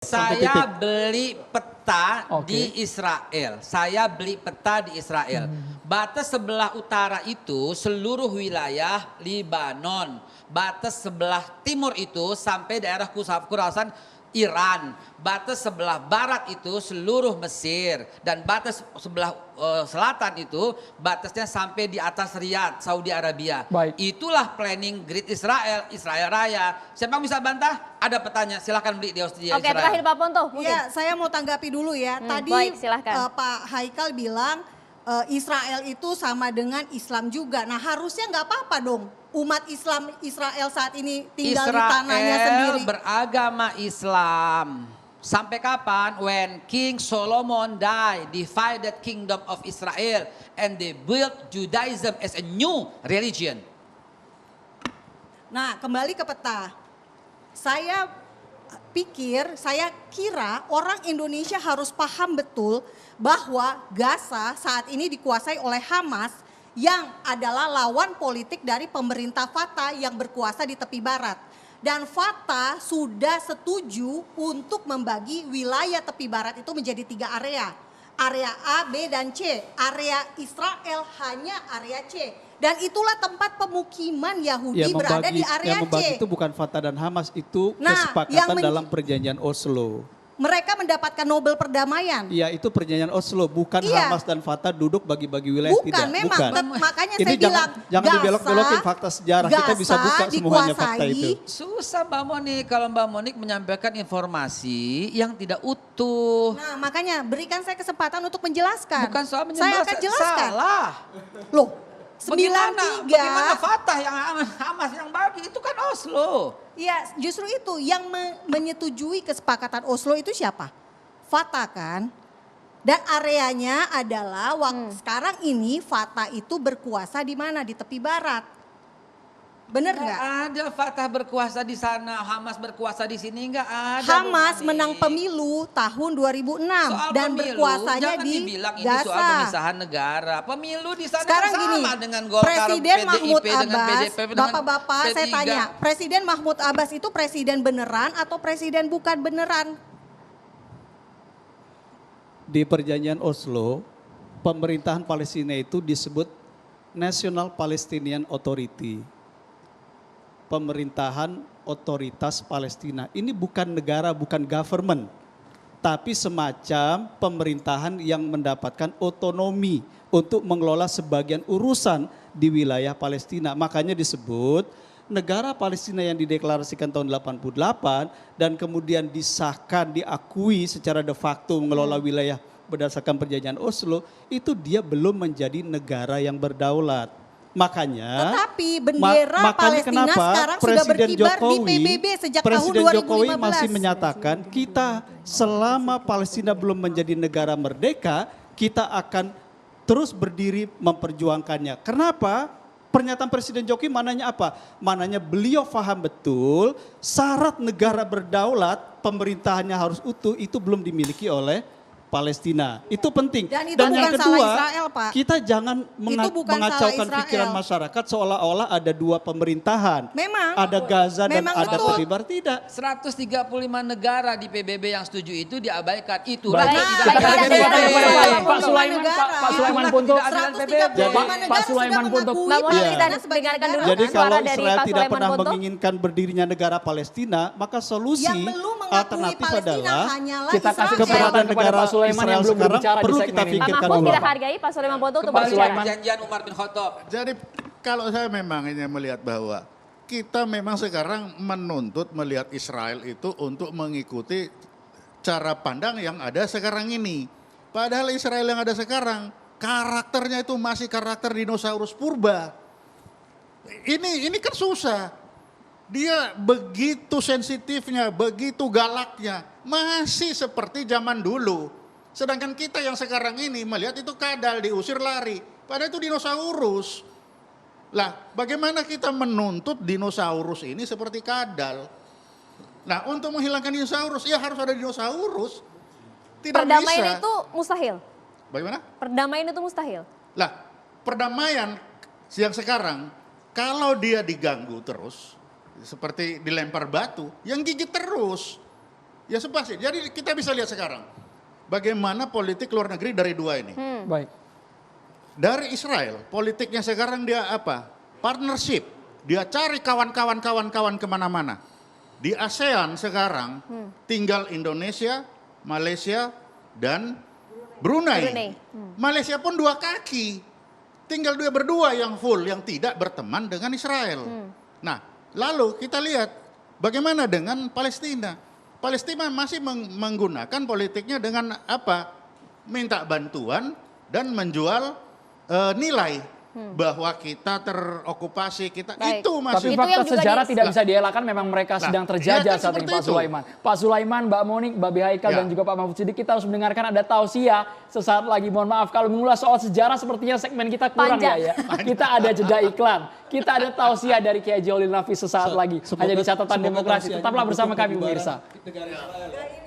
Saya beli peta di Israel. Saya beli peta di Israel. Batas sebelah utara itu seluruh wilayah Libanon. Batas sebelah timur itu sampai daerah Khurasan Iran. Batas sebelah barat itu seluruh Mesir. Dan batas sebelah selatan itu batasnya sampai di atas Riyadh, Saudi Arabia. Baik. Itulah planning Great Israel, Israel Raya. Siapa yang bisa bantah? Ada petanya, silahkan beli di Austria. Oke, terakhir Pak Ponto. Ya, saya mau tanggapi dulu ya. Tadi baik, silahkan. Pak Haikal bilang Israel itu sama dengan Islam juga. Nah harusnya nggak apa-apa dong. Umat Islam Israel saat ini tinggal di tanahnya sendiri. Israel beragama Islam. Sampai kapan? When King Solomon died, divided kingdom of Israel and they built Judaism as a new religion. Nah kembali ke peta. Saya kira orang Indonesia harus paham betul bahwa Gaza saat ini dikuasai oleh Hamas yang adalah lawan politik dari pemerintah Fatah yang berkuasa di tepi barat. Dan Fatah sudah setuju untuk membagi wilayah tepi barat itu menjadi 3 area. Area A, B, dan C. Area Israel hanya area C. Dan itulah tempat pemukiman Yahudi berada di area yang membagi C. itu bukan Fatah dan Hamas, itu Nah, kesepakatan dalam perjanjian Oslo. Mereka mendapatkan Nobel perdamaian. Iya, itu perjanjian Oslo, bukan Iya. Hamas dan Fatah duduk bagi-bagi wilayah, Bukan, tidak. memang. Bukan. Makanya Ini saya bilang jangan dibelok-belokin fakta sejarah. Kita bisa buka semuanya fakta itu. Susah Mbak Monik kalau Mbak Monik menyampaikan informasi yang tidak utuh. Nah makanya berikan saya kesempatan untuk menjelaskan. Bukan soal Saya akan menjelaskan, jelaskan. salah. Loh, Bagaimana 93. Fatah yang Hamas yang bagi itu kan Oslo. Ya justru itu yang menyetujui kesepakatan Oslo itu siapa? Fatah kan? Dan areanya adalah sekarang ini Fatah itu berkuasa di mana? Di tepi barat. Bener nggak? Ada Fatah berkuasa di sana, Hamas berkuasa di sini nggak ada. Hamas Bu Monik. menang pemilu tahun 2006 Soal dan pemilu, berkuasanya jangan di dibilang ini soal Gaza. pemisahan negara. Pemilu di sana Sekarang kan gini, sama dengan Golkar, Presiden PDIP, Mahmud dengan Abbas, PDP, dengan Bapak-bapak saya P3. tanya, Presiden Mahmud Abbas itu presiden beneran atau presiden bukan beneran? Di perjanjian Oslo, pemerintahan Palestina itu disebut National Palestinian Authority. Pemerintahan otoritas Palestina. Ini bukan negara, bukan government. Tapi semacam pemerintahan yang mendapatkan otonomi untuk mengelola sebagian urusan di wilayah Palestina. Makanya disebut negara Palestina yang dideklarasikan tahun 88 dan kemudian disahkan, diakui secara de facto mengelola wilayah berdasarkan perjanjian Oslo, itu dia belum menjadi negara yang berdaulat. Makanya, tetapi bendera Palestina kenapa sekarang sudah Presiden berkibar Jokowi, di PBB sejak Presiden tahun 2015. Jokowi masih menyatakan kita selama Palestina belum menjadi negara merdeka, kita akan terus berdiri memperjuangkannya. Kenapa? Pernyataan Presiden Jokowi mananya apa? Mananya beliau paham betul syarat negara berdaulat, pemerintahannya harus utuh, itu belum dimiliki oleh Palestina. Itu penting. Dan itu yang bukan kedua, salah Israel, Pak. kita jangan bukan mengacaukan salah pikiran Israel. masyarakat seolah-olah ada 2 pemerintahan. Memang. Ada Gaza dan Memang ada betul. tepi barat, tidak. 135 negara di PBB yang setuju itu diabaikan. Itulah Baik, yang Baik, tidak kita ada kasih di kesempatan PBB. kepada Pak Pembangunan Sulaiman, negara. Pak Sulaiman Punto. Tidak ada di PBB. 135 negara Pak Sulaiman sudah Punto. mengakui Mbak Monik, kita Palestina sebagai dengarkan dulu. negara. Jadi Suara kalau dari Israel Pak tidak Sulaiman pernah Ponto. menginginkan berdirinya negara Palestina, maka solusi Yang belum mengakui alternatif Palestina adalah hanyalah kita kasih Israel. kesempatan keberadaan kepada negara Pak Sulaiman Israel yang belum sekarang berbicara di perlu segmen kita ini. Pak pikirkan Mahfud ulang. kita hargai Pak Sulaiman Ponto untuk Kembali berbicara. ke perjanjian Umar bin Khattab. Jadi kalau saya memang ini melihat bahwa kita memang sekarang menuntut melihat Israel itu untuk mengikuti cara pandang yang ada sekarang ini. Padahal Israel yang ada sekarang karakternya itu masih karakter dinosaurus purba. Ini kan susah. Dia begitu sensitifnya, begitu galaknya, masih seperti zaman dulu. Sedangkan kita yang sekarang ini melihat itu kadal, diusir lari. Padahal itu dinosaurus. Lah, bagaimana kita menuntut dinosaurus ini seperti kadal? Nah, untuk menghilangkan dinosaurus, ya harus ada dinosaurus. Tidak Perdamaian bisa. itu mustahil. Bagaimana? Perdamaian itu mustahil. Lah, perdamaian yang sekarang, kalau dia diganggu terus, seperti dilempar batu, yang gigit terus. Ya sepasti. Jadi kita bisa lihat sekarang bagaimana politik luar negeri dari dua ini. Baik. Dari Israel, politiknya sekarang dia apa? Partnership. Dia cari kawan-kawan kemana-mana. Di ASEAN sekarang tinggal Indonesia, Malaysia, dan Brunei. Malaysia pun 2 kaki. Tinggal dia berdua yang full, yang tidak berteman dengan Israel. Nah, lalu kita lihat bagaimana dengan Palestina. Palestina masih menggunakan politiknya dengan apa? Minta bantuan dan menjual nilai bahwa kita terokupasi, kita Baik. itu masih. Tapi Itu yang fakta juga sejarah di- tidak bisa dielakkan, memang mereka Nah, sedang ya terjajah kan saat ini seperti Pak itu. Sulaiman. Pak Sulaiman, Mbak Monik, Mbak Behaikal Ya. dan juga Pak Mahfud Siddiq, kita harus mendengarkan ada tausiah sesaat lagi. Mohon maaf kalau mengulas soal sejarah sepertinya segmen kita kurang Panjang. ya. Kita ada jeda iklan, kita ada tausiah dari Kiai Jolil Nafis sesaat lagi. Hanya di catatan Semoga demokrasi. tausiahnya Tetaplah bersama mendukung kami pembubaran pemirsa. negara Israel.